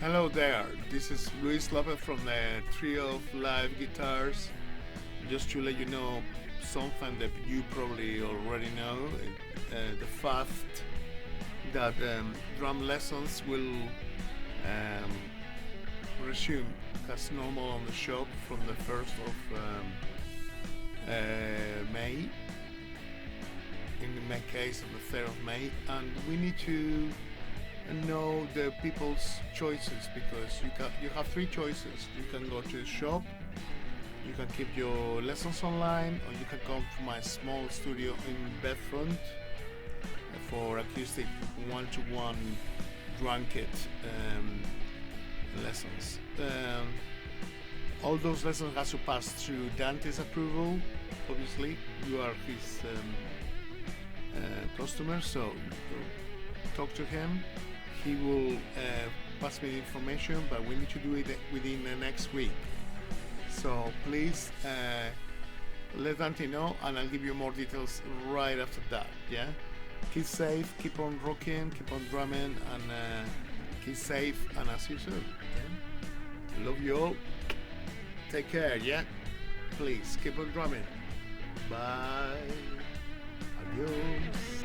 Hello there, this is Luis Lopez from the Trio of Live Guitars. Just to let you know something that you probably already know, the fact that drum lessons will um, resume as normal on the shop from the 1st of May, in my case on the 3rd of May, and we need to know the people's choices because you have three choices. You can go to the shop, you can keep your lessons online, or you can come to my small studio in Bedfront for acoustic one-to-one drum kit lessons. All those lessons have to pass through Dante's approval. Obviously, you are his customer, so talk to him. He will pass me the information, but we need to do it within the next week. So please let Dainty know, and I'll give you more details right after that. Yeah, keep safe, keep on rocking, keep on drumming, and keep safe. And as usual, yeah? Love you all. Take care. Yeah, please keep on drumming. Bye. Adios.